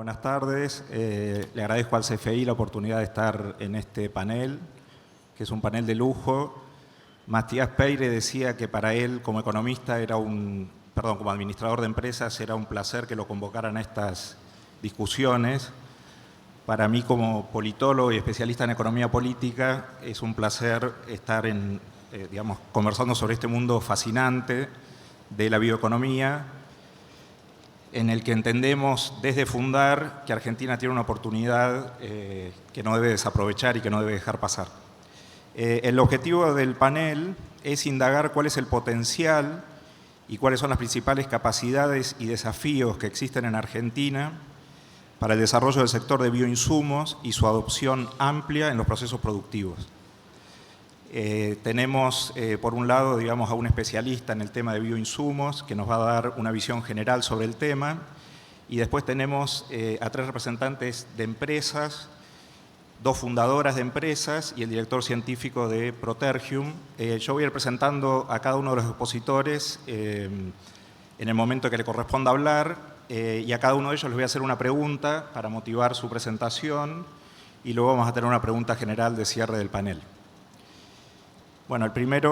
buenas tardes. Le agradezco al CFI la oportunidad de estar en este panel, que es un panel de lujo. Matías Peire decía que para él, como economista, como administrador de empresas, era un placer que lo convocaran a estas discusiones. Para mí, como politólogo y especialista en economía política, es un placer estar conversando sobre este mundo fascinante de la bioeconomía, en el que entendemos desde Fundar que Argentina tiene una oportunidad que no debe desaprovechar y que no debe dejar pasar. El objetivo del panel es indagar cuál es el potencial y cuáles son las principales capacidades y desafíos que existen en Argentina para el desarrollo del sector de bioinsumos y su adopción amplia en los procesos productivos. Tenemos, por un lado, a un especialista en el tema de bioinsumos que nos va a dar una visión general sobre el tema, y después tenemos a 3 representantes de empresas, 2 fundadoras de empresas y el director científico de Protergium. Yo voy a ir presentando a cada uno de los expositores en el momento que le corresponda hablar, y a cada uno de ellos les voy a hacer una pregunta para motivar su presentación, y luego vamos a tener una pregunta general de cierre del panel. Bueno, el primer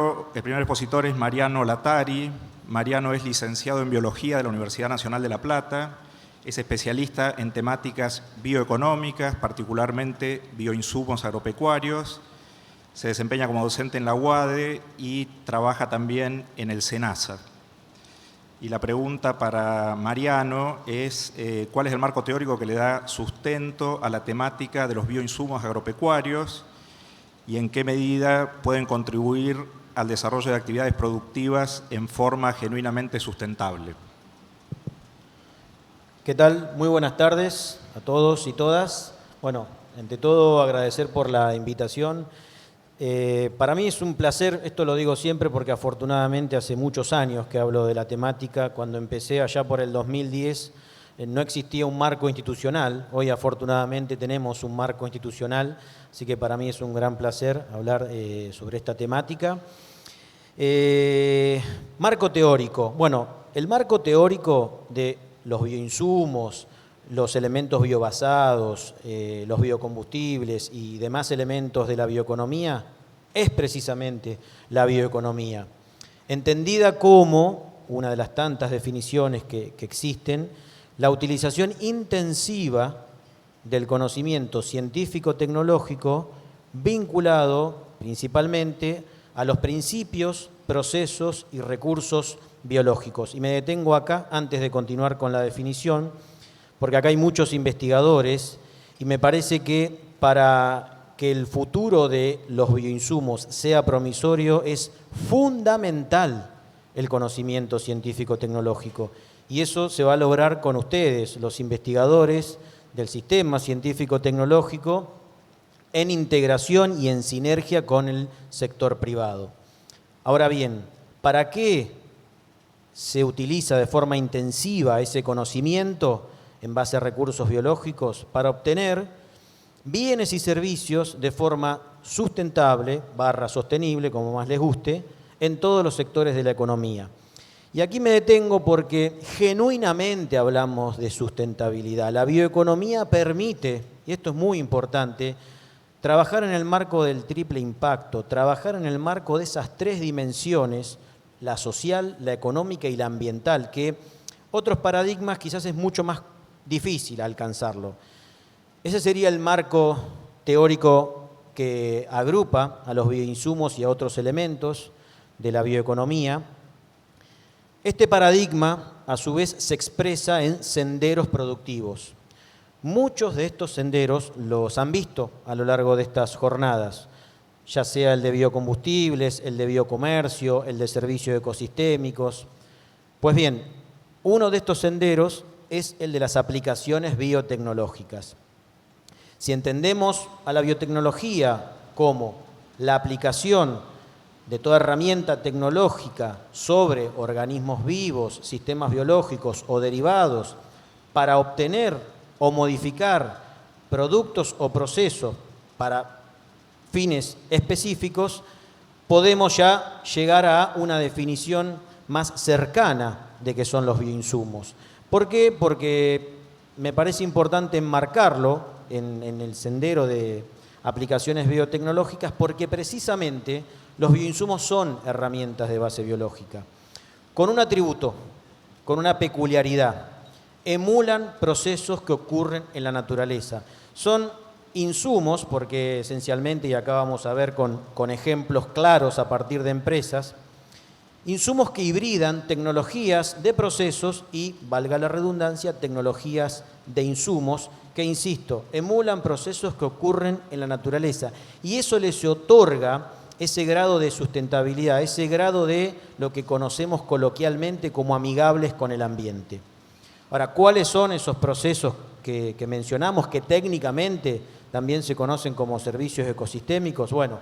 expositor es Mariano Latari. Mariano es licenciado en Biología de la Universidad Nacional de La Plata, es especialista en temáticas bioeconómicas, particularmente bioinsumos agropecuarios, se desempeña como docente en la UADE y trabaja también en el SENASA. Y la pregunta para Mariano es ¿cuál es el marco teórico que le da sustento a la temática de los bioinsumos agropecuarios y en qué medida pueden contribuir al desarrollo de actividades productivas en forma genuinamente sustentable? ¿Qué tal? Muy buenas tardes a todos y todas. Bueno, ante todo agradecer por la invitación. Para mí es un placer, esto lo digo siempre porque afortunadamente hace muchos años que hablo de la temática. Cuando empecé allá por el 2010 no existía un marco institucional. Hoy afortunadamente tenemos un marco institucional, así que para mí es un gran placer hablar sobre esta temática. Marco teórico. Bueno, el marco teórico de los bioinsumos, los elementos biobasados, los biocombustibles y demás elementos de la bioeconomía es precisamente la bioeconomía, entendida como una de las tantas definiciones que existen, la utilización intensiva del conocimiento científico-tecnológico vinculado principalmente a los principios, procesos y recursos biológicos. Y me detengo acá antes de continuar con la definición, porque acá hay muchos investigadores y me parece que para que el futuro de los bioinsumos sea promisorio es fundamental el conocimiento científico-tecnológico. Y eso se va a lograr con ustedes, los investigadores del sistema científico-tecnológico, en integración y en sinergia con el sector privado. Ahora bien, ¿para qué se utiliza de forma intensiva ese conocimiento en base a recursos biológicos? Para obtener bienes y servicios de forma sustentable, sostenible, como más les guste, en todos los sectores de la economía. Y aquí me detengo porque genuinamente hablamos de sustentabilidad. La bioeconomía permite, y esto es muy importante, trabajar en el marco del triple impacto, trabajar en el marco de esas 3 dimensiones, la social, la económica y la ambiental, que otros paradigmas quizás es mucho más difícil alcanzarlo. Ese sería el marco teórico que agrupa a los bioinsumos y a otros elementos de la bioeconomía. Este paradigma, a su vez, se expresa en senderos productivos. Muchos de estos senderos los han visto a lo largo de estas jornadas, ya sea el de biocombustibles, el de biocomercio, el de servicios ecosistémicos. Pues bien, uno de estos senderos es el de las aplicaciones biotecnológicas. Si entendemos a la biotecnología como la aplicación de toda herramienta tecnológica sobre organismos vivos, sistemas biológicos o derivados para obtener o modificar productos o procesos para fines específicos, podemos ya llegar a una definición más cercana de qué son los bioinsumos. ¿Por qué? Porque me parece importante enmarcarlo en el sendero de aplicaciones biotecnológicas porque precisamente los bioinsumos son herramientas de base biológica, con un atributo, con una peculiaridad. Emulan procesos que ocurren en la naturaleza. Son insumos, porque esencialmente, y acá vamos a ver con ejemplos claros a partir de empresas, insumos que hibridan tecnologías de procesos y, valga la redundancia, tecnologías de insumos que, insisto, emulan procesos que ocurren en la naturaleza. Y eso les otorga ese grado de sustentabilidad, ese grado de lo que conocemos coloquialmente como amigables con el ambiente. Ahora, ¿cuáles son esos procesos que mencionamos, que técnicamente también se conocen como servicios ecosistémicos? Bueno,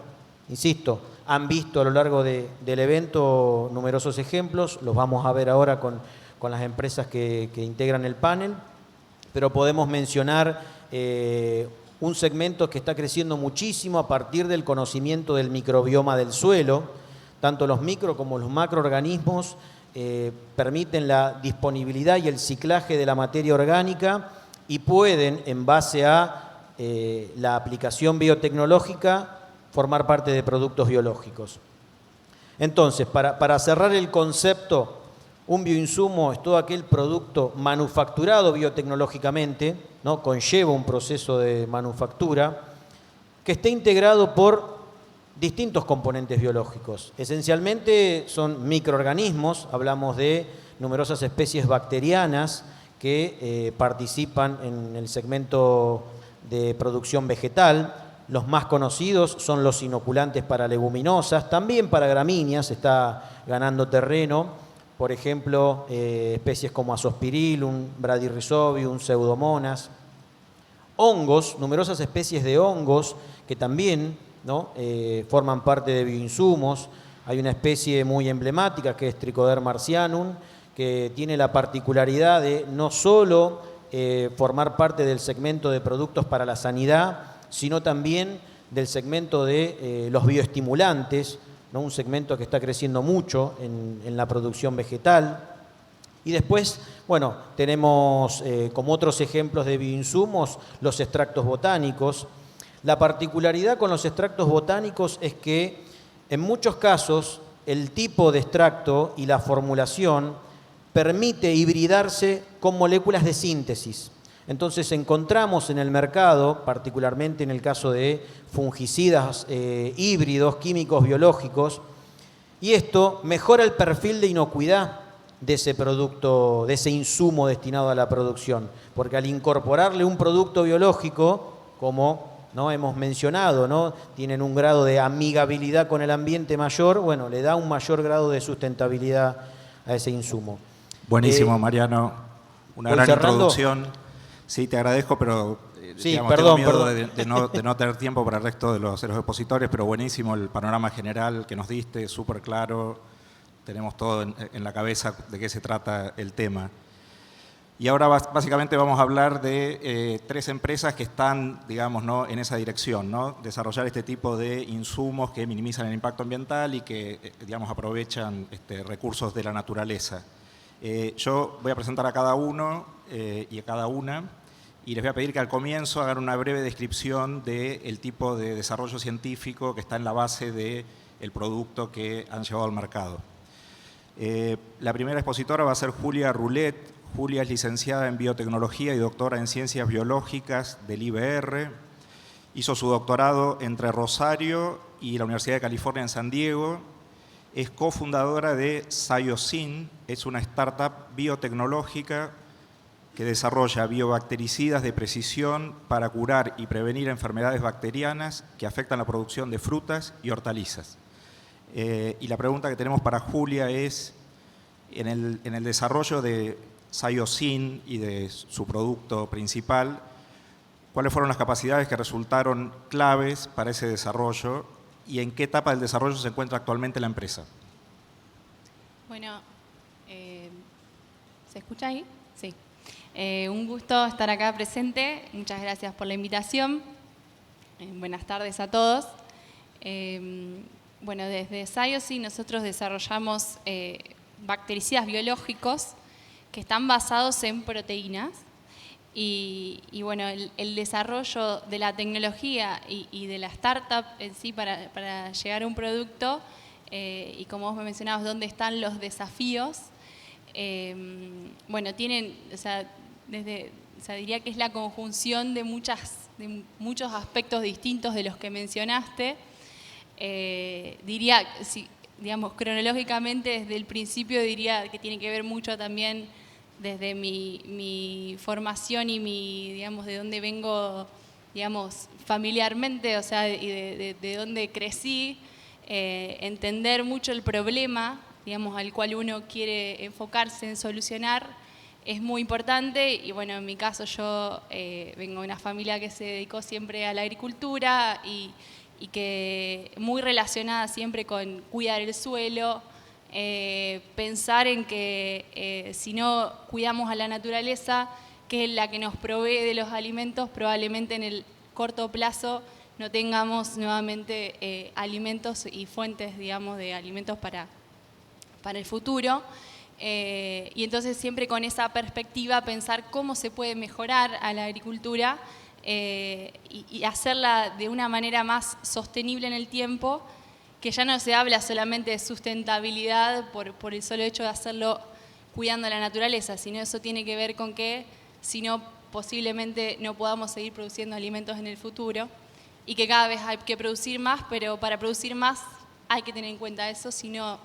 insisto, han visto a lo largo del evento numerosos ejemplos, los vamos a ver ahora con las empresas que integran el panel, pero podemos mencionar un segmento que está creciendo muchísimo a partir del conocimiento del microbioma del suelo. Tanto los micro como los macroorganismos permiten la disponibilidad y el ciclaje de la materia orgánica y pueden, en base a la aplicación biotecnológica, formar parte de productos biológicos. Entonces, para cerrar el concepto, un bioinsumo es todo aquel producto manufacturado biotecnológicamente, ¿no? Conlleva un proceso de manufactura que esté integrado por distintos componentes biológicos. Esencialmente son microorganismos, hablamos de numerosas especies bacterianas que participan en el segmento de producción vegetal. Los más conocidos son los inoculantes para leguminosas, también para gramíneas está ganando terreno. Por ejemplo, especies como Azospirillum, Bradyrhizobium, Pseudomonas. Hongos, numerosas especies de hongos que también, ¿no? Forman parte de bioinsumos. Hay una especie muy emblemática que es Trichoderma marcianum, que tiene la particularidad de no solo formar parte del segmento de productos para la sanidad, sino también del segmento de los bioestimulantes, ¿no? Un segmento que está creciendo mucho en la producción vegetal. Y después, bueno, tenemos como otros ejemplos de bioinsumos los extractos botánicos. La particularidad con los extractos botánicos es que en muchos casos el tipo de extracto y la formulación permite hibridarse con moléculas de síntesis. Entonces encontramos en el mercado, particularmente en el caso de fungicidas híbridos, químicos biológicos, y esto mejora el perfil de inocuidad de ese producto, de ese insumo destinado a la producción, porque al incorporarle un producto biológico, como ¿no? hemos mencionado, ¿no? tienen un grado de amigabilidad con el ambiente mayor, bueno, le da un mayor grado de sustentabilidad a ese insumo. Buenísimo, Mariano. Una gran introducción. Sí, te agradezco, pero sí, digamos, perdón, tengo miedo de no tener tiempo para el resto de los expositores, pero buenísimo el panorama general que nos diste, súper claro. Tenemos todo en la cabeza de qué se trata el tema. Y ahora básicamente vamos a hablar de 3 empresas que están, digamos, ¿no? en esa dirección, ¿no? Desarrollar este tipo de insumos que minimizan el impacto ambiental y que, digamos, aprovechan recursos de la naturaleza. Yo voy a presentar a cada uno y a cada una y les voy a pedir que al comienzo hagan una breve descripción del tipo de desarrollo científico que está en la base del producto que han llevado al mercado. La primera expositora va a ser Julia Roulet. Julia es licenciada en biotecnología y doctora en ciencias biológicas del IBR. Hizo su doctorado entre Rosario y la Universidad de California en San Diego. Es cofundadora de Sciocin, es una startup biotecnológica que desarrolla biobactericidas de precisión para curar y prevenir enfermedades bacterianas que afectan la producción de frutas y hortalizas. Y la pregunta que tenemos para Julia es, en el desarrollo de Sciocin y de su producto principal, ¿cuáles fueron las capacidades que resultaron claves para ese desarrollo y en qué etapa del desarrollo se encuentra actualmente la empresa? Bueno, ¿se escucha ahí? Sí. Un gusto estar acá presente. Muchas gracias por la invitación. Buenas tardes a todos. Bueno, desde Sciocin nosotros desarrollamos bactericidas biológicos que están basados en proteínas Y bueno, el desarrollo de la tecnología y de la startup en sí para llegar a un producto, y como vos me mencionabas, dónde están los desafíos, bueno, tienen, o sea, diría que es la conjunción de muchos aspectos distintos de los que mencionaste. Diría, si, digamos, cronológicamente desde el principio diría que tiene que ver mucho también desde mi formación y digamos, de dónde vengo, digamos, familiarmente, o sea, y de dónde crecí, entender mucho el problema, digamos, al cual uno quiere enfocarse en solucionar, es muy importante. Y bueno, en mi caso yo vengo de una familia que se dedicó siempre a la agricultura y que muy relacionada siempre con cuidar el suelo, pensar en que si no cuidamos a la naturaleza, que es la que nos provee de los alimentos, probablemente en el corto plazo no tengamos nuevamente alimentos y fuentes, digamos, de alimentos para el futuro. Y entonces siempre con esa perspectiva pensar cómo se puede mejorar a la agricultura y hacerla de una manera más sostenible en el tiempo, que ya no se habla solamente de sustentabilidad por el solo hecho de hacerlo cuidando la naturaleza, sino eso tiene que ver con que si no, posiblemente no podamos seguir produciendo alimentos en el futuro y que cada vez hay que producir más, pero para producir más hay que tener en cuenta eso, si no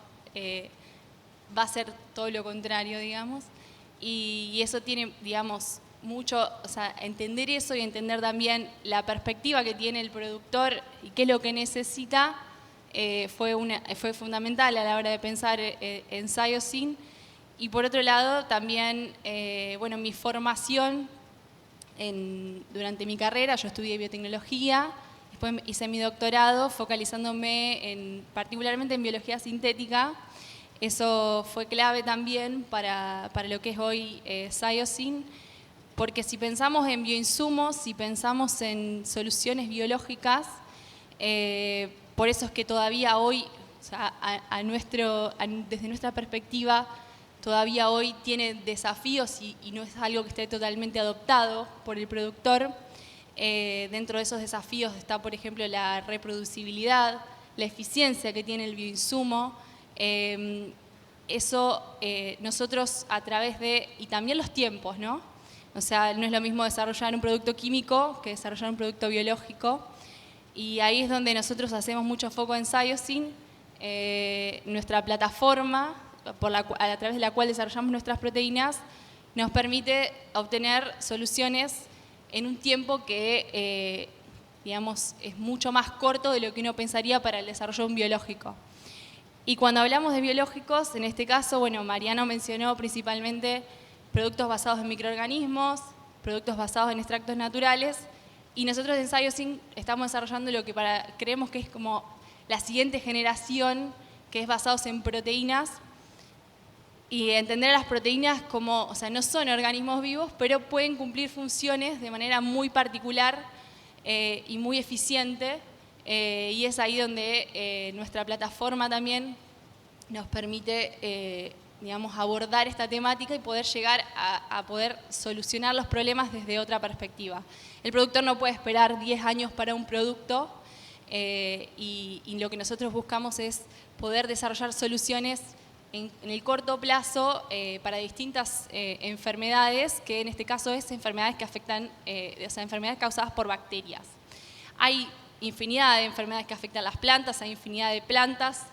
va a ser todo lo contrario, digamos, y eso tiene, digamos, mucho, o sea, entender eso y entender también la perspectiva que tiene el productor y qué es lo que necesita, fue fundamental a la hora de pensar en Saiyosyn. Y por otro lado, también, bueno, mi formación durante mi carrera, yo estudié biotecnología, después hice mi doctorado focalizándome particularmente en biología sintética. Eso fue clave también para lo que es hoy Saiyosyn, porque si pensamos en bioinsumos, si pensamos en soluciones biológicas, por eso es que todavía hoy, o sea, desde nuestra perspectiva, todavía hoy tiene desafíos y no es algo que esté totalmente adoptado por el productor. Dentro de esos desafíos está, por ejemplo, la reproducibilidad, la eficiencia que tiene el bioinsumo. Eso nosotros a través y también los tiempos, ¿no? O sea, no es lo mismo desarrollar un producto químico que desarrollar un producto biológico. Y ahí es donde nosotros hacemos mucho foco en Saiyosyn, nuestra plataforma a través de la cual desarrollamos nuestras proteínas, nos permite obtener soluciones en un tiempo que, digamos, es mucho más corto de lo que uno pensaría para el desarrollo de un biológico. Y cuando hablamos de biológicos, en este caso, bueno, Mariano mencionó principalmente productos basados en microorganismos, productos basados en extractos naturales, y nosotros en Saiyosyn estamos desarrollando lo que creemos que es como la siguiente generación, que es basados en proteínas, y entender a las proteínas como, o sea, no son organismos vivos, pero pueden cumplir funciones de manera muy particular y muy eficiente, y es ahí donde nuestra plataforma también nos permite, digamos, abordar esta temática y poder llegar a poder solucionar los problemas desde otra perspectiva. El productor no puede esperar 10 años para un producto, y lo que nosotros buscamos es poder desarrollar soluciones en el corto plazo para distintas enfermedades, que en este caso es enfermedades que afectan, o sea, enfermedades causadas por bacterias. Hay infinidad de enfermedades que afectan las plantas, hay infinidad de plantas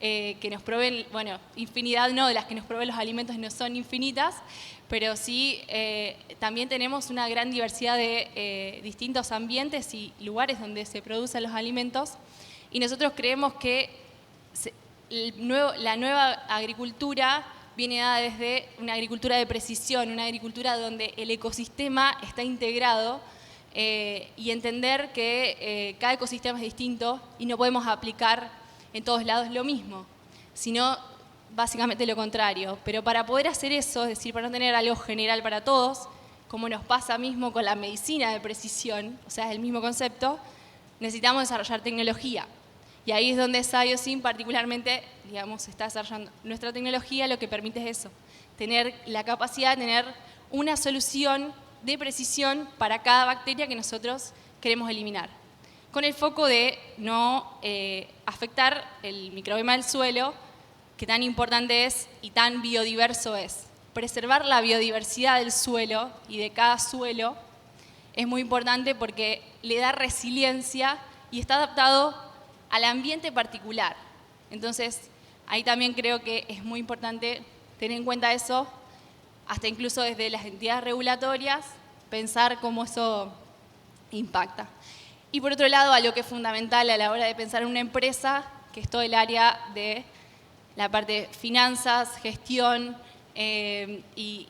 que nos proveen, bueno, infinidad no, de las que nos proveen los alimentos no son infinitas, pero sí también tenemos una gran diversidad de distintos ambientes y lugares donde se producen los alimentos, y nosotros creemos que la nueva agricultura viene dada desde una agricultura de precisión, una agricultura donde el ecosistema está integrado, y entender que cada ecosistema es distinto y no podemos aplicar en todos lados lo mismo, sino básicamente lo contrario. Pero para poder hacer eso, es decir, para no tener algo general para todos, como nos pasa mismo con la medicina de precisión, o sea, es el mismo concepto, necesitamos desarrollar tecnología. Y ahí es donde Saiyosyn particularmente, digamos, está desarrollando nuestra tecnología, lo que permite es eso, tener la capacidad de tener una solución de precisión para cada bacteria que nosotros queremos eliminar, con el foco de no afectar el microbioma del suelo, que tan importante es y tan biodiverso es. Preservar la biodiversidad del suelo y de cada suelo es muy importante porque le da resiliencia y está adaptado al ambiente particular. Entonces, ahí también creo que es muy importante tener en cuenta eso, hasta incluso desde las entidades regulatorias, pensar cómo eso impacta. Y por otro lado, algo que es fundamental a la hora de pensar en una empresa, que es todo el área de la parte de finanzas, gestión,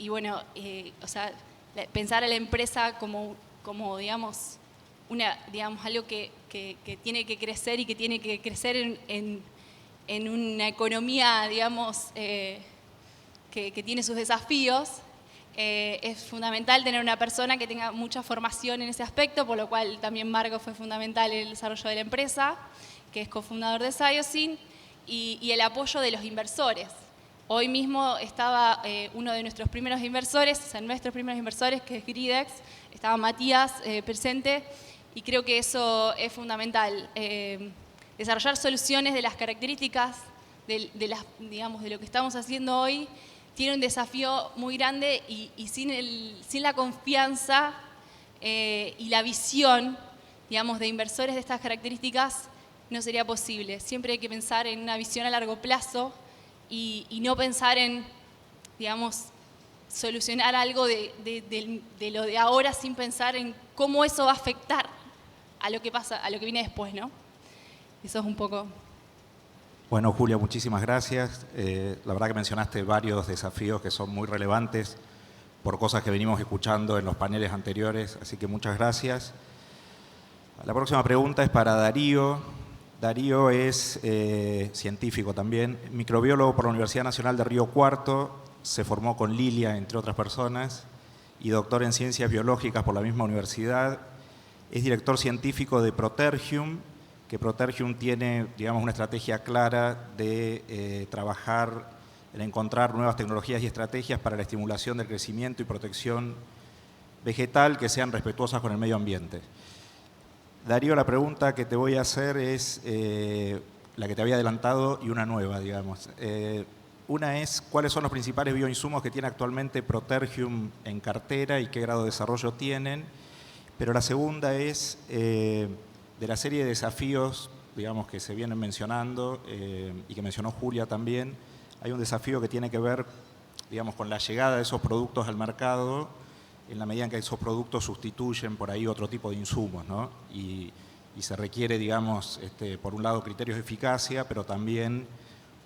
bueno, o sea, pensar a la empresa como digamos, algo que tiene que crecer y que tiene que crecer en una economía, digamos, que tiene sus desafíos. Es fundamental tener una persona que tenga mucha formación en ese aspecto, por lo cual también Marco fue fundamental en el desarrollo de la empresa, que es cofundador de Sciosin, y el apoyo de los inversores. Hoy mismo estaba uno de nuestros primeros inversores, o sea, nuestros primeros inversores, que es Gridex, estaba Matías presente, y creo que eso es fundamental. Desarrollar soluciones de las características de lo que estamos haciendo hoy tiene un desafío muy grande y sin la confianza y la visión, digamos, de inversores de estas características no sería posible. Siempre hay que pensar en una visión a largo plazo y no pensar en, digamos, solucionar algo de lo de ahora sin pensar en cómo eso va a afectar a lo que pasa, a lo que viene después, ¿no? Eso es un poco. Bueno, Julia, muchísimas gracias. La verdad que mencionaste varios desafíos que son muy relevantes por cosas que venimos escuchando en los paneles anteriores, así que muchas gracias. La próxima pregunta es para Darío. Darío es científico también, microbiólogo por la Universidad Nacional de Río Cuarto, se formó con Lilia, entre otras personas, y doctor en Ciencias Biológicas por la misma universidad. Es director científico de Protergium, que Protergium tiene, digamos, una estrategia clara de trabajar en encontrar nuevas tecnologías y estrategias para la estimulación del crecimiento y protección vegetal que sean respetuosas con el medio ambiente. Darío, la pregunta que te voy a hacer es la que te había adelantado y una nueva, digamos. Una es, ¿cuáles son los principales bioinsumos que tiene actualmente Protergium en cartera y qué grado de desarrollo tienen? Pero la segunda es, de la serie de desafíos, digamos, que se vienen mencionando y que mencionó Julia también, hay un desafío que tiene que ver, digamos, con la llegada de esos productos al mercado en la medida en que esos productos sustituyen por ahí otro tipo de insumos, ¿no? Y se requiere, digamos, por un lado criterios de eficacia, pero también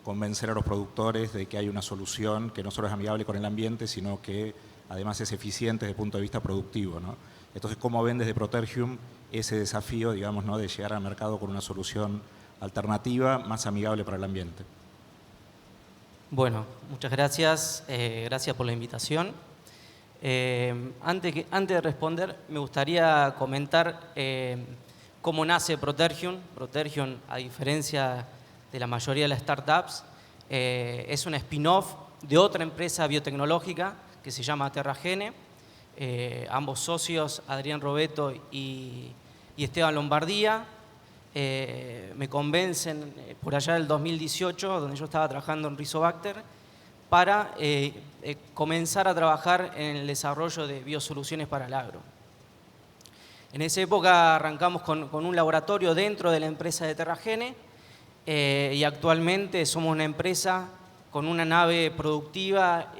convencer a los productores de que hay una solución que no solo es amigable con el ambiente, sino que además es eficiente desde el punto de vista productivo, ¿no? Entonces, ¿cómo ven desde Protergium ese desafío, digamos, ¿no?, de llegar al mercado con una solución alternativa más amigable para el ambiente? Bueno, muchas gracias. Gracias por la invitación. Antes de responder, me gustaría comentar cómo nace Protergium. Protergium, a diferencia de la mayoría de las startups, es un spin-off de otra empresa biotecnológica que se llama Terragene. Ambos socios, Adrián Robeto y Esteban Lombardía, me convencen por allá del 2018, donde yo estaba trabajando en Rizobacter, para comenzar a trabajar en el desarrollo de biosoluciones para el agro. En esa época arrancamos con un laboratorio dentro de la empresa de Terragene y actualmente somos una empresa con una nave productiva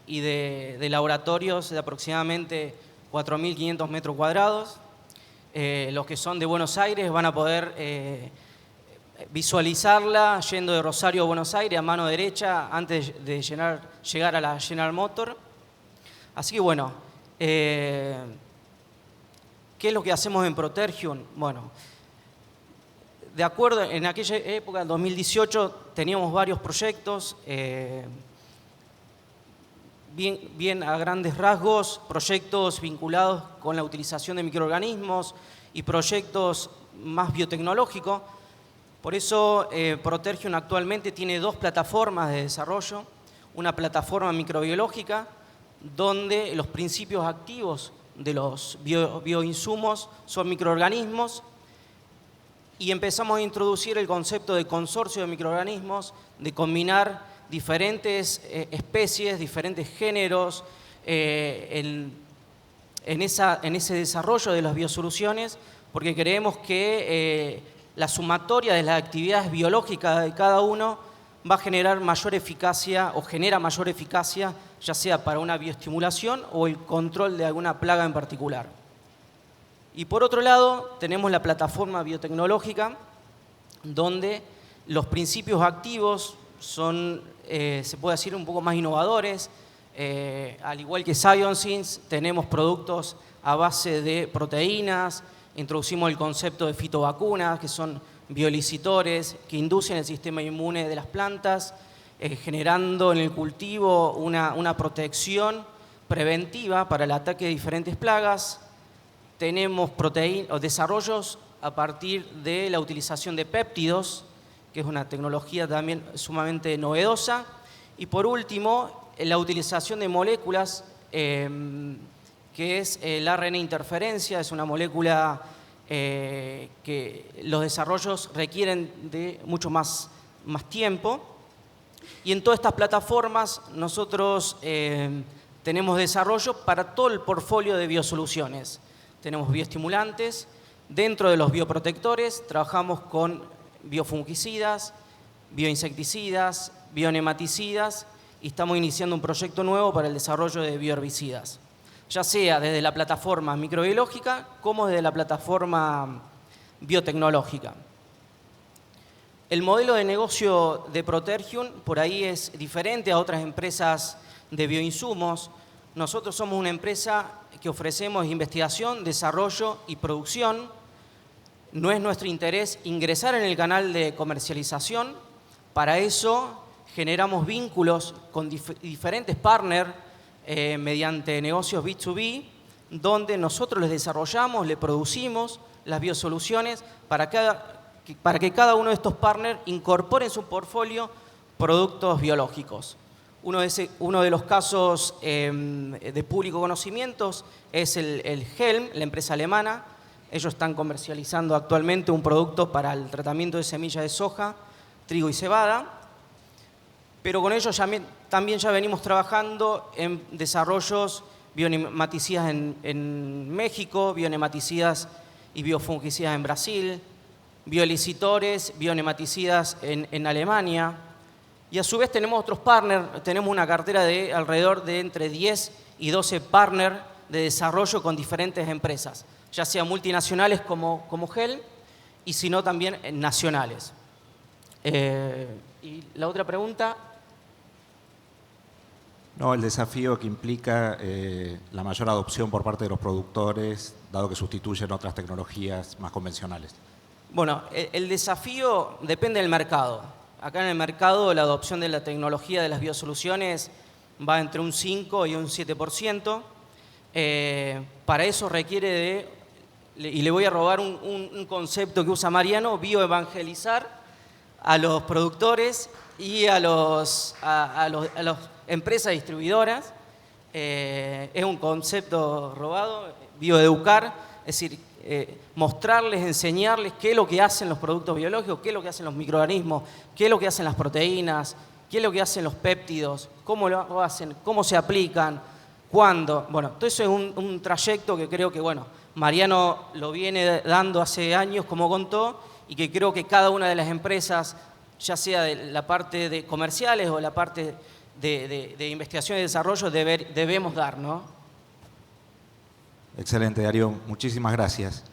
y de laboratorios de aproximadamente 4.500 metros cuadrados. Los que son de Buenos Aires van a poder visualizarla yendo de Rosario a Buenos Aires a mano derecha antes de llegar a la General Motors. Así que bueno, ¿qué es lo que hacemos en Protergium? Bueno, de acuerdo, en aquella época, en 2018, teníamos varios proyectos, bien a grandes rasgos, proyectos vinculados con la utilización de microorganismos y proyectos más biotecnológicos. Por eso Protergium actualmente tiene dos plataformas de desarrollo. Una plataforma microbiológica, donde los principios activos de los bioinsumos son microorganismos y empezamos a introducir el concepto de consorcio de microorganismos, de combinar diferentes especies, diferentes géneros en ese desarrollo de las biosoluciones, porque creemos que la sumatoria de las actividades biológicas de cada uno va a generar mayor eficacia o genera mayor eficacia, ya sea para una bioestimulación o el control de alguna plaga en particular. Y por otro lado, tenemos la plataforma biotecnológica, donde los principios activos son, se puede decir, un poco más innovadores. Al igual que ScienceIns, tenemos productos a base de proteínas, introducimos el concepto de fitovacunas, que son biolicitores que inducen el sistema inmune de las plantas, generando en el cultivo una protección preventiva para el ataque de diferentes plagas. Tenemos desarrollos a partir de la utilización de péptidos, que es una tecnología también sumamente novedosa. Y por último, la utilización de moléculas, que es el ARN interferencia, es una molécula que los desarrollos requieren de mucho más tiempo. Y en todas estas plataformas nosotros tenemos desarrollo para todo el portfolio de biosoluciones. Tenemos bioestimulantes, dentro de los bioprotectores trabajamos con biofungicidas, bioinsecticidas, bionematicidas y estamos iniciando un proyecto nuevo para el desarrollo de bioherbicidas, ya sea desde la plataforma microbiológica como desde la plataforma biotecnológica. El modelo de negocio de Protergium por ahí es diferente a otras empresas de bioinsumos. Nosotros somos una empresa que ofrecemos investigación, desarrollo y producción. No es nuestro interés ingresar en el canal de comercialización. Para eso generamos vínculos con diferentes partners mediante negocios B2B, donde nosotros les desarrollamos, le producimos las biosoluciones para que cada uno de estos partners incorpore en su portfolio productos biológicos. Uno de los casos de público conocimiento es el Helm, la empresa alemana. Ellos están comercializando actualmente un producto para el tratamiento de semillas de soja, trigo y cebada. Pero con ellos también ya venimos trabajando en desarrollos bionematicidas en México, bionematicidas y biofungicidas en Brasil, biolicitores, bionematicidas en Alemania. Y a su vez tenemos otros partners, tenemos una cartera de alrededor de entre 10 y 12 partners de desarrollo con diferentes empresas, ya sea multinacionales como Helm y si no también nacionales. Y la otra pregunta. No, el desafío que implica la mayor adopción por parte de los productores, dado que sustituyen otras tecnologías más convencionales. Bueno, el desafío depende del mercado. Acá en el mercado la adopción de la tecnología de las biosoluciones va entre un 5 y un 7%. Para eso requiere y le voy a robar un concepto que usa Mariano, bioevangelizar a los productores y a las empresas distribuidoras. Es un concepto robado, bioeducar, es decir, mostrarles, enseñarles qué es lo que hacen los productos biológicos, qué es lo que hacen los microorganismos, qué es lo que hacen las proteínas, qué es lo que hacen los péptidos, cómo lo hacen, cómo se aplican, cuándo. Bueno, todo eso es un trayecto que creo que, bueno, Mariano lo viene dando hace años, como contó, y que creo que cada una de las empresas, ya sea de la parte de comerciales o la parte de investigación y desarrollo, debemos dar, ¿no? Excelente, Darío. Muchísimas gracias.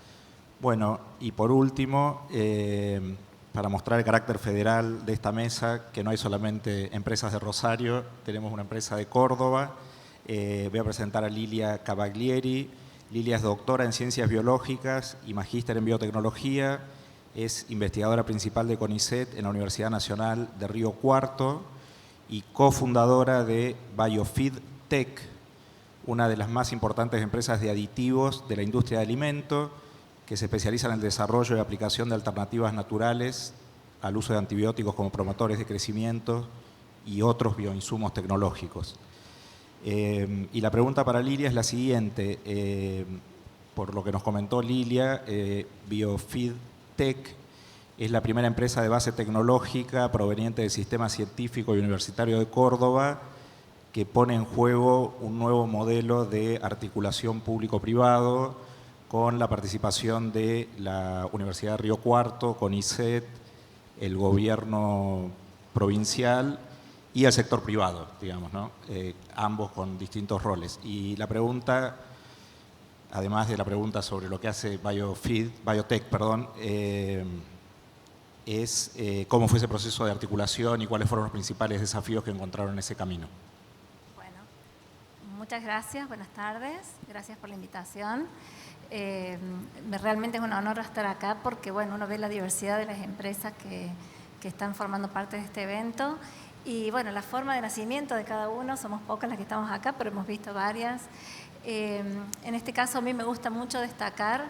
Bueno, y por último, para mostrar el carácter federal de esta mesa, que no hay solamente empresas de Rosario, tenemos una empresa de Córdoba. Voy a presentar a Lilia Cavaglieri. Lilia es doctora en Ciencias Biológicas y magíster en Biotecnología. Es investigadora principal de CONICET en la Universidad Nacional de Río Cuarto y cofundadora de BioFeedTech, una de las más importantes empresas de aditivos de la industria de alimentos, que se especializa en el desarrollo y aplicación de alternativas naturales al uso de antibióticos como promotores de crecimiento y otros bioinsumos tecnológicos. Y la pregunta para Lilia es la siguiente. Por lo que nos comentó Lilia, BioFeedTech es la primera empresa de base tecnológica proveniente del Sistema Científico y Universitario de Córdoba que pone en juego un nuevo modelo de articulación público-privado con la participación de la Universidad de Río Cuarto, CONICET, el gobierno provincial y el sector privado, digamos, ¿no? Ambos con distintos roles. Y la pregunta, además de la pregunta sobre lo que hace BioTech, es cómo fue ese proceso de articulación y cuáles fueron los principales desafíos que encontraron en ese camino. Bueno, muchas gracias, buenas tardes, gracias por la invitación. Realmente es un honor estar acá porque, bueno, uno ve la diversidad de las empresas que están formando parte de este evento y, bueno, la forma de nacimiento de cada uno, somos pocas las que estamos acá, pero hemos visto varias. En este caso a mí me gusta mucho destacar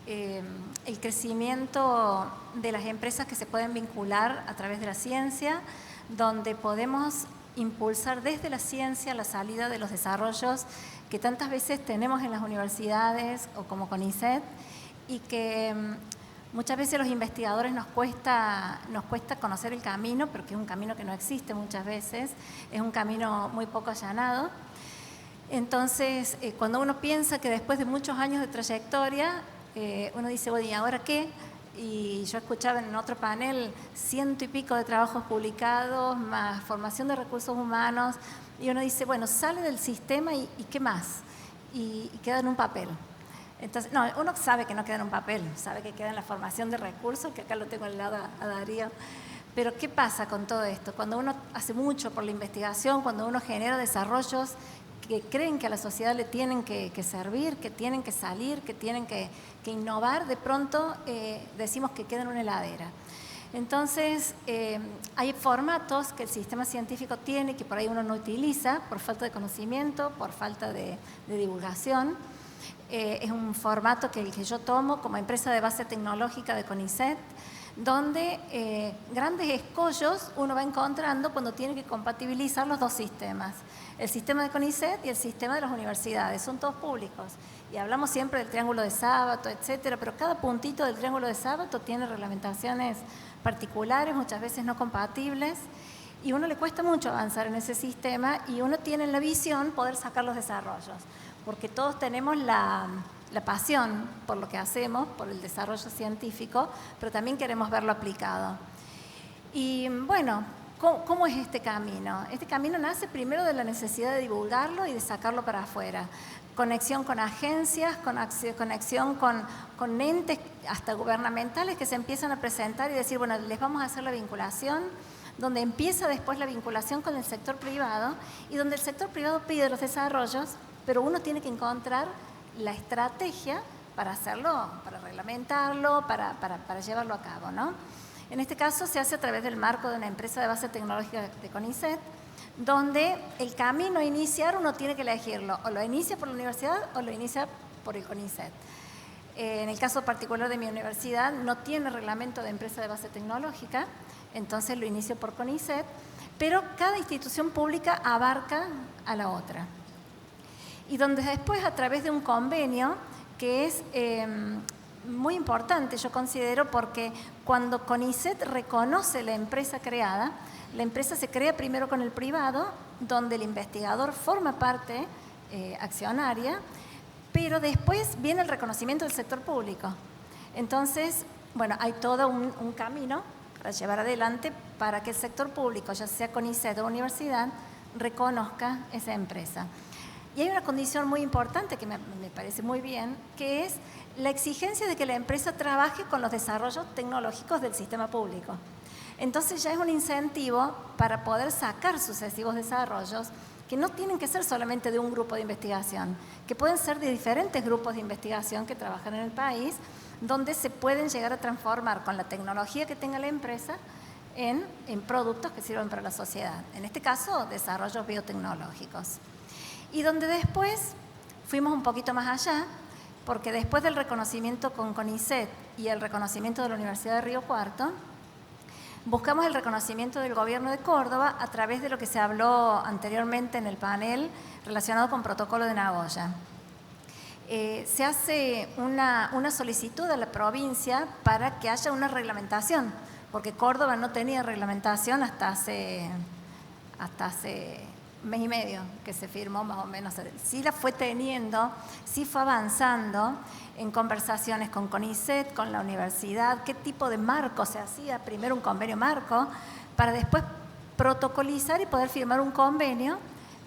el crecimiento de las empresas que se pueden vincular a través de la ciencia, donde podemos impulsar desde la ciencia la salida de los desarrollos que tantas veces tenemos en las universidades o como CONICET y que muchas veces los investigadores nos cuesta conocer el camino, porque es un camino que no existe muchas veces, es un camino muy poco allanado. Entonces, cuando uno piensa que después de muchos años de trayectoria, uno dice, bueno, ¿y ahora qué? Y yo escuchaba en otro panel 100 y pico de trabajos publicados, más formación de recursos humanos, y uno dice, bueno, sale del sistema y ¿qué más? Y queda en un papel. Entonces, no, uno sabe que no queda en un papel, sabe que queda en la formación de recursos, que acá lo tengo al lado a Darío. Pero ¿qué pasa con todo esto? Cuando uno hace mucho por la investigación, cuando uno genera desarrollos que creen que a la sociedad le tienen que servir, que tienen que salir, que tienen que innovar, de pronto decimos que queda en una heladera. Entonces, hay formatos que el sistema científico tiene que por ahí uno no utiliza por falta de conocimiento, por falta de divulgación. Es un formato que yo tomo como empresa de base tecnológica de CONICET, donde grandes escollos uno va encontrando cuando tiene que compatibilizar los dos sistemas. El sistema de CONICET y el sistema de las universidades, son todos públicos. Y hablamos siempre del triángulo de Sábato, etcétera, pero cada puntito del triángulo de Sábato tiene reglamentaciones particulares, muchas veces no compatibles, y a uno le cuesta mucho avanzar en ese sistema y uno tiene en la visión poder sacar los desarrollos, porque todos tenemos la pasión por lo que hacemos, por el desarrollo científico, pero también queremos verlo aplicado. Y bueno, ¿cómo es este camino? Este camino nace primero de la necesidad de divulgarlo y de sacarlo para afuera. Conexión con agencias, conexión con entes hasta gubernamentales que se empiezan a presentar y decir, bueno, les vamos a hacer la vinculación, donde empieza después la vinculación con el sector privado y donde el sector privado pide los desarrollos, pero uno tiene que encontrar la estrategia para hacerlo, para reglamentarlo, para llevarlo a cabo, ¿no? En este caso se hace a través del marco de una empresa de base tecnológica de CONICET, donde el camino a iniciar uno tiene que elegirlo, o lo inicia por la universidad o lo inicia por el CONICET. En el caso particular de mi universidad no tiene reglamento de empresa de base tecnológica, entonces lo inicio por CONICET, pero cada institución pública abarca a la otra. Y donde después, a través de un convenio, que es muy importante, yo considero, porque cuando CONICET reconoce la empresa creada, la empresa se crea primero con el privado, donde el investigador forma parte accionaria, pero después viene el reconocimiento del sector público. Entonces, bueno, hay todo un camino para llevar adelante para que el sector público, ya sea CONICET o universidad, reconozca esa empresa. Y hay una condición muy importante que me parece muy bien, que es la exigencia de que la empresa trabaje con los desarrollos tecnológicos del sistema público. Entonces ya es un incentivo para poder sacar sucesivos desarrollos que no tienen que ser solamente de un grupo de investigación, que pueden ser de diferentes grupos de investigación que trabajan en el país, donde se pueden llegar a transformar con la tecnología que tenga la empresa en productos que sirvan para la sociedad. En este caso, desarrollos biotecnológicos. Y donde después fuimos un poquito más allá, porque después del reconocimiento con CONICET y el reconocimiento de la Universidad de Río Cuarto, buscamos el reconocimiento del Gobierno de Córdoba a través de lo que se habló anteriormente en el panel relacionado con Protocolo de Nagoya. Se hace una solicitud a la provincia para que haya una reglamentación, porque Córdoba no tenía reglamentación hasta hace mes y medio que se firmó más o menos. Sí la fue teniendo, sí fue avanzando en conversaciones con CONICET, con la universidad, qué tipo de marco se hacía, primero un convenio marco, para después protocolizar y poder firmar un convenio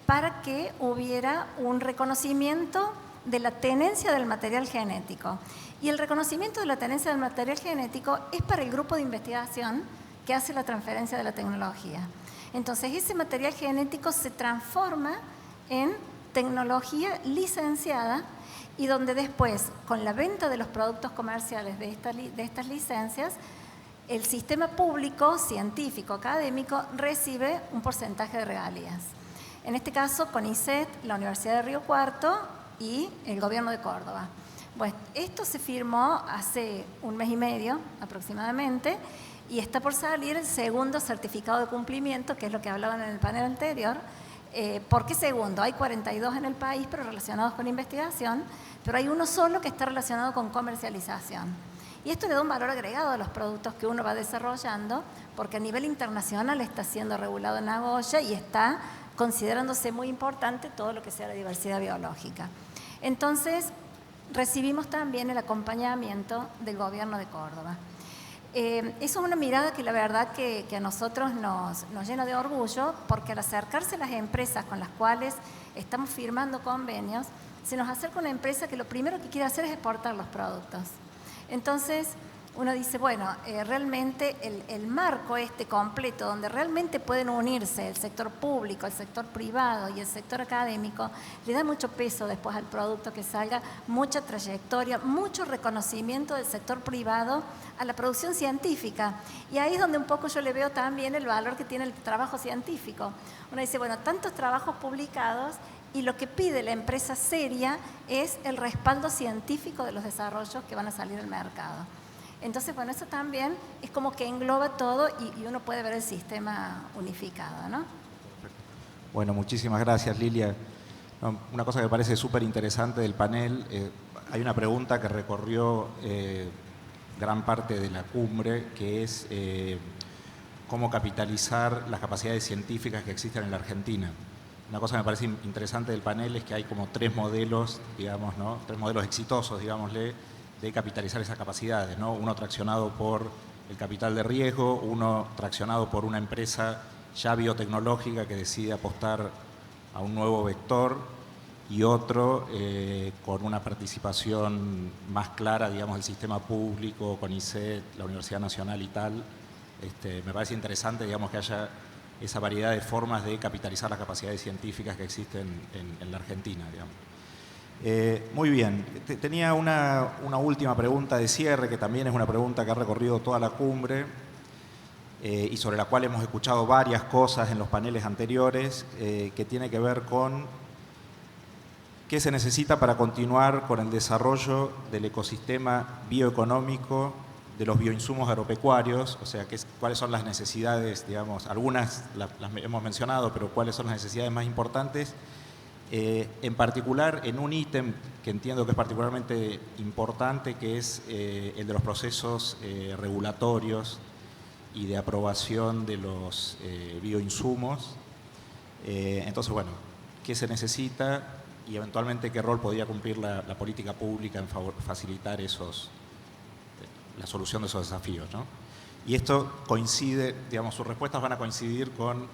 para que hubiera un reconocimiento de la tenencia del material genético. Y el reconocimiento de la tenencia del material genético es para el grupo de investigación que hace la transferencia de la tecnología. Entonces, ese material genético se transforma en tecnología licenciada y donde después, con la venta de los productos comerciales de estas licencias, el sistema público, científico, académico, recibe un porcentaje de regalías. En este caso, CONICET, la Universidad de Río Cuarto y el Gobierno de Córdoba. Bueno, esto se firmó hace un mes y medio aproximadamente y está por salir el segundo certificado de cumplimiento, que es lo que hablaban en el panel anterior. ¿Por qué segundo? Hay 42 en el país, pero relacionados con investigación, pero hay uno solo que está relacionado con comercialización. Y esto le da un valor agregado a los productos que uno va desarrollando, porque a nivel internacional está siendo regulado en Nagoya y está considerándose muy importante todo lo que sea la diversidad biológica. Entonces, recibimos también el acompañamiento del Gobierno de Córdoba. Eso es una mirada que la verdad que a nosotros nos llena de orgullo, porque al acercarse a las empresas con las cuales estamos firmando convenios, se nos acerca una empresa que lo primero que quiere hacer es exportar los productos. Entonces, uno dice, bueno, realmente el marco completo, donde realmente pueden unirse el sector público, el sector privado y el sector académico, le da mucho peso después al producto que salga, mucha trayectoria, mucho reconocimiento del sector privado a la producción científica. Y ahí es donde un poco yo le veo también el valor que tiene el trabajo científico. Uno dice, bueno, tantos trabajos publicados y lo que pide la empresa seria es el respaldo científico de los desarrollos que van a salir al mercado. Entonces, bueno, eso también es como que engloba todo y uno puede ver el sistema unificado, ¿no? Bueno, muchísimas gracias, Lilia. Una cosa que me parece súper interesante del panel, hay una pregunta que recorrió gran parte de la cumbre, que es cómo capitalizar las capacidades científicas que existen en la Argentina. Una cosa que me parece interesante del panel es que hay como 3 modelos, digamos, ¿no? 3 modelos exitosos, digámosle, de capitalizar esas capacidades, ¿no? Uno traccionado por el capital de riesgo, uno traccionado por una empresa ya biotecnológica que decide apostar a un nuevo vector y otro con una participación más clara, digamos, del sistema público, CONICET, la Universidad Nacional y tal. Me parece interesante, digamos, que haya esa variedad de formas de capitalizar las capacidades científicas que existen en la Argentina, digamos. Muy bien, tenía una última pregunta de cierre, que también es una pregunta que ha recorrido toda la cumbre y sobre la cual hemos escuchado varias cosas en los paneles anteriores, que tiene que ver con qué se necesita para continuar con el desarrollo del ecosistema bioeconómico de los bioinsumos agropecuarios, o sea, cuáles son las necesidades, digamos, algunas las hemos mencionado, pero cuáles son las necesidades más importantes. En particular en un ítem que entiendo que es particularmente importante, que es el de los procesos regulatorios y de aprobación de los bioinsumos. Entonces, bueno, ¿qué se necesita y eventualmente qué rol podría cumplir la política pública en facilitar la solución de esos desafíos, ¿no? Y esto coincide, digamos, sus respuestas van a coincidir con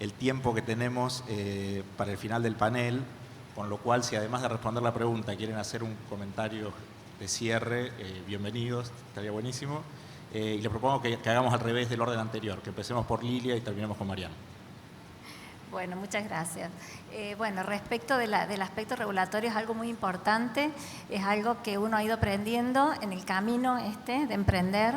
el tiempo que tenemos para el final del panel, con lo cual, si además de responder la pregunta quieren hacer un comentario de cierre, bienvenidos, estaría buenísimo. Y les propongo que hagamos al revés del orden anterior, que empecemos por Lilia y terminemos con Mariana. Bueno, muchas gracias. Bueno, respecto del aspecto regulatorio es algo muy importante, es algo que uno ha ido aprendiendo en el camino de emprender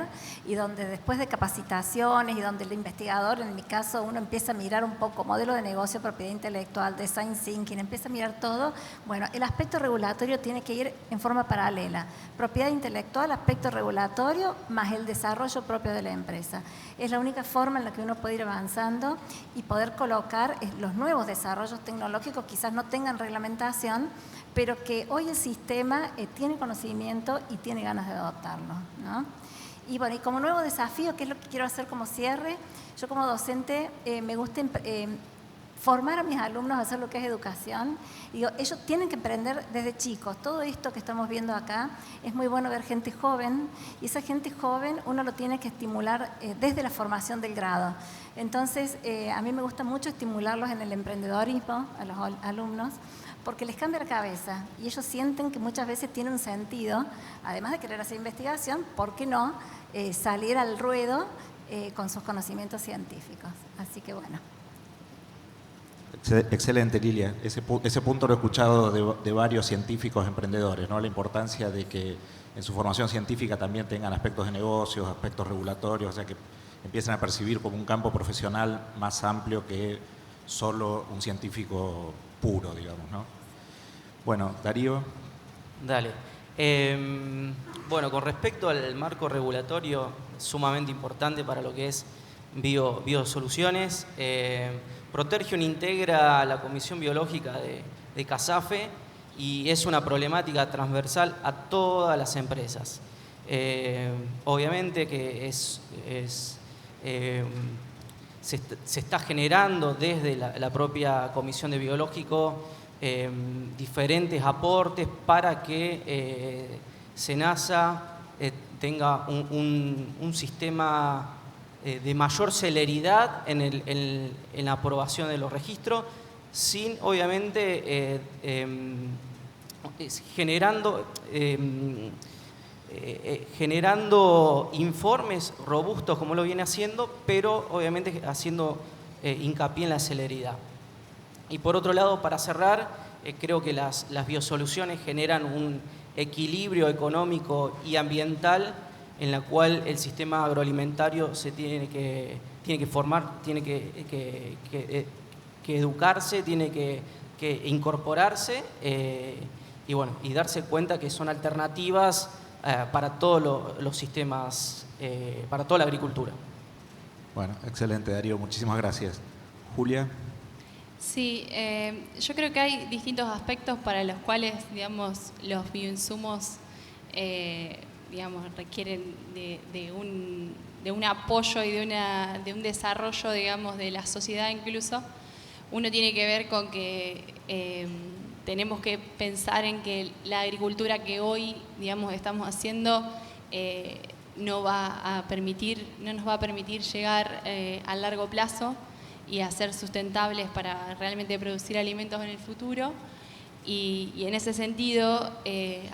y donde después de capacitaciones y donde el investigador, en mi caso, uno empieza a mirar un poco modelo de negocio, propiedad intelectual, design thinking, empieza a mirar todo. Bueno, el aspecto regulatorio tiene que ir en forma paralela. Propiedad intelectual, aspecto regulatorio, más el desarrollo propio de la empresa. Es la única forma en la que uno puede ir avanzando y poder colocar los nuevos desarrollos tecnológicos, quizás no tengan reglamentación, pero que hoy el sistema tiene conocimiento y tiene ganas de adoptarlo, ¿no? Y bueno, y como nuevo desafío, ¿qué es lo que quiero hacer como cierre? Yo como docente me gusta formar a mis alumnos a hacer lo que es educación. Y digo, ellos tienen que aprender desde chicos. Todo esto que estamos viendo acá, es muy bueno ver gente joven, y esa gente joven uno lo tiene que estimular desde la formación del grado. Entonces, a mí me gusta mucho estimularlos en el emprendedorismo, a los alumnos, porque les cambia la cabeza y ellos sienten que muchas veces tiene un sentido, además de querer hacer investigación, ¿por qué no salir al ruedo con sus conocimientos científicos? Así que bueno. Excelente, Lilia. Ese punto lo he escuchado de varios científicos emprendedores, ¿no? La importancia de que en su formación científica también tengan aspectos de negocios, aspectos regulatorios, o sea, que empiecen a percibir como un campo profesional más amplio que solo un científico puro, digamos, ¿no? Bueno, Darío. Dale. Bueno, con respecto al marco regulatorio, sumamente importante para lo que es biosoluciones. Protergion integra la Comisión Biológica de CASAFE y es una problemática transversal a todas las empresas. Obviamente que se está generando desde la propia Comisión de Biológico diferentes aportes para que SENASA tenga un sistema de mayor celeridad en la aprobación de los registros, sin obviamente generando informes robustos como lo viene haciendo, pero obviamente haciendo hincapié en la celeridad. Y por otro lado, para cerrar, creo que las biosoluciones generan un equilibrio económico y ambiental en la cual el sistema agroalimentario se tiene que formar, tiene que educarse, tiene que incorporarse y bueno, y darse cuenta que son alternativas para todos los sistemas, para toda la agricultura. Bueno, excelente, Darío, muchísimas gracias. Julia. Sí, yo creo que hay distintos aspectos para los cuales, digamos, los bioinsumos digamos, requieren de un apoyo y de un desarrollo, digamos, de la sociedad incluso. Uno tiene que ver con que tenemos que pensar en que la agricultura que hoy, digamos, estamos haciendo no nos va a permitir llegar a largo plazo y a ser sustentables para realmente producir alimentos en el futuro. Y en ese sentido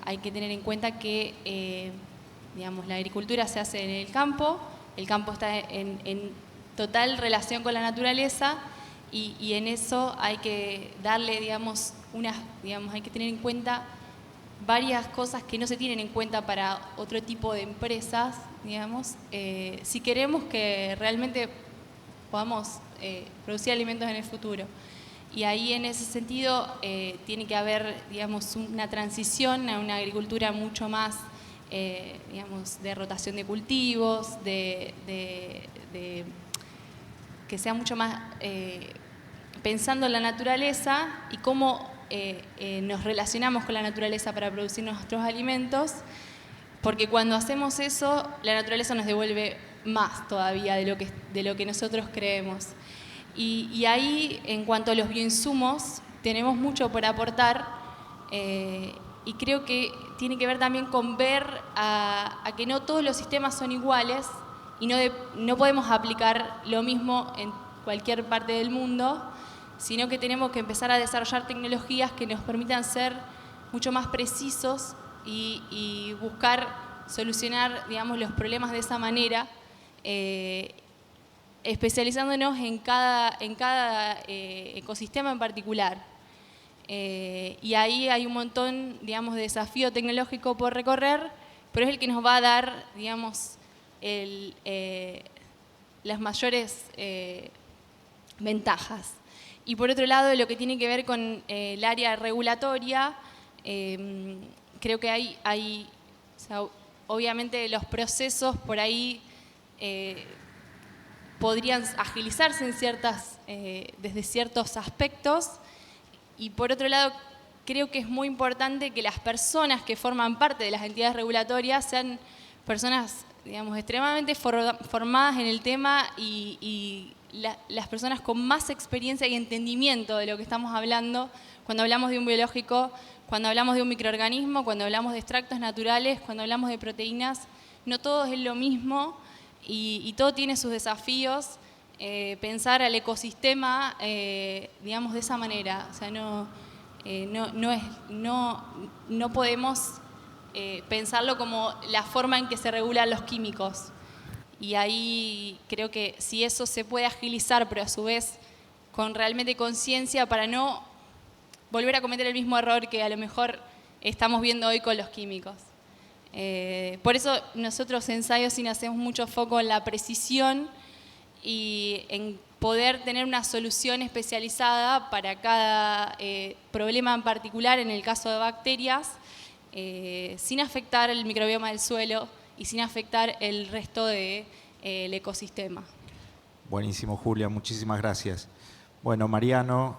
hay que tener en cuenta que digamos, la agricultura se hace en el campo está en total relación con la naturaleza y en eso hay que darle, digamos, hay que tener en cuenta varias cosas que no se tienen en cuenta para otro tipo de empresas, digamos, si queremos que realmente podamos producir alimentos en el futuro. Y ahí en ese sentido tiene que haber, digamos, una transición a una agricultura mucho más, digamos, de rotación de cultivos, que sea mucho más pensando en la naturaleza y cómo nos relacionamos con la naturaleza para producir nuestros alimentos, porque cuando hacemos eso, la naturaleza nos devuelve más todavía de lo que nosotros creemos. Y ahí, en cuanto a los bioinsumos, tenemos mucho por aportar y creo que tiene que ver también con ver a que no todos los sistemas son iguales y no podemos aplicar lo mismo en cualquier parte del mundo, sino que tenemos que empezar a desarrollar tecnologías que nos permitan ser mucho más precisos y buscar solucionar, digamos, los problemas de esa manera. especializándonos en cada ecosistema en particular. Y ahí hay un montón, digamos, de desafío tecnológico por recorrer, pero es el que nos va a dar, digamos, las mayores ventajas. Y por otro lado, lo que tiene que ver con el área regulatoria, creo que hay o sea, obviamente los procesos por ahí podrían agilizarse desde ciertos aspectos. Y por otro lado, creo que es muy importante que las personas que forman parte de las entidades regulatorias sean personas, digamos, extremadamente formadas en el tema y las personas con más experiencia y entendimiento de lo que estamos hablando cuando hablamos de un biológico, cuando hablamos de un microorganismo, cuando hablamos de extractos naturales, cuando hablamos de proteínas. No todo es lo mismo y todo tiene sus desafíos. Pensar al ecosistema, digamos, de esa manera. O sea, no podemos pensarlo como la forma en que se regulan los químicos. Y ahí creo que si eso se puede agilizar, pero a su vez con realmente conciencia para no volver a cometer el mismo error que a lo mejor estamos viendo hoy con los químicos. Por eso nosotros en Sciocin hacemos mucho foco en la precisión y en poder tener una solución especializada para cada problema en particular, en el caso de bacterias, sin afectar el microbioma del suelo y sin afectar el resto del ecosistema. Buenísimo, Julia, muchísimas gracias. Bueno, Mariano...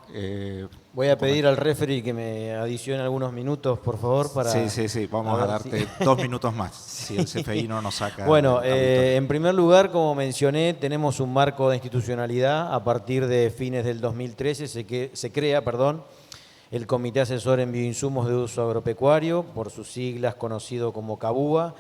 Voy a pedir al referee que me adicione algunos minutos, por favor, para... Sí, vamos a darte 2 minutos más, si el CFI no nos saca... Bueno, en primer lugar, como mencioné, tenemos un marco de institucionalidad. A partir de fines del 2013 se crea el Comité Asesor en Bioinsumos de Uso Agropecuario, por sus siglas conocido como CABUA.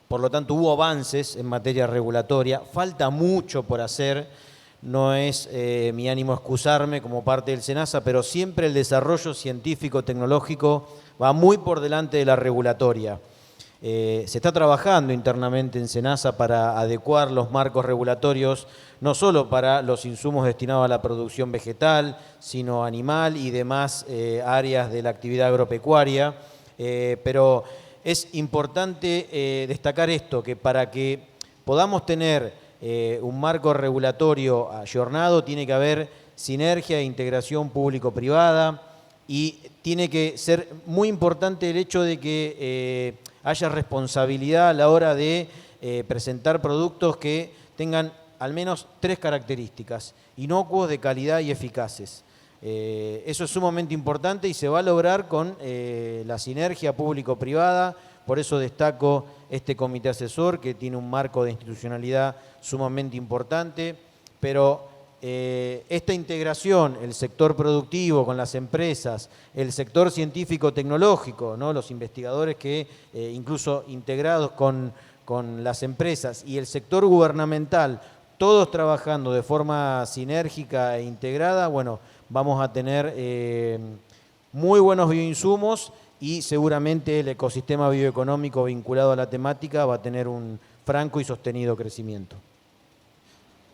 Por lo tanto, hubo avances en materia regulatoria. Falta mucho por hacer. No es mi ánimo excusarme como parte del SENASA, pero siempre el desarrollo científico-tecnológico va muy por delante de la regulatoria. Se está trabajando internamente en SENASA para adecuar los marcos regulatorios, no solo para los insumos destinados a la producción vegetal, sino animal y demás áreas de la actividad agropecuaria. Pero es importante destacar esto, que para que podamos tener un marco regulatorio ayornado, tiene que haber sinergia e integración público-privada y tiene que ser muy importante el hecho de que haya responsabilidad a la hora de presentar productos que tengan al menos 3 características: inocuos, de calidad y eficaces. Eso es sumamente importante y se va a lograr con la sinergia público-privada. Por eso destaco este comité asesor, que tiene un marco de institucionalidad sumamente importante, pero esta integración, el sector productivo con las empresas, el sector científico-tecnológico, ¿no? Los investigadores que incluso integrados con las empresas, y el sector gubernamental, todos trabajando de forma sinérgica e integrada, bueno, vamos a tener muy buenos bioinsumos y seguramente el ecosistema bioeconómico vinculado a la temática va a tener un franco y sostenido crecimiento.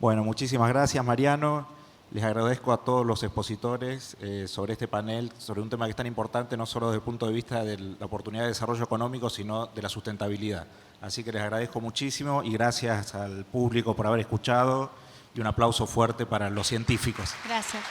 Bueno, muchísimas gracias, Mariano. Les agradezco a todos los expositores sobre este panel, sobre un tema que es tan importante, no solo desde el punto de vista de la oportunidad de desarrollo económico, sino de la sustentabilidad. Así que les agradezco muchísimo y gracias al público por haber escuchado y un aplauso fuerte para los científicos. Gracias.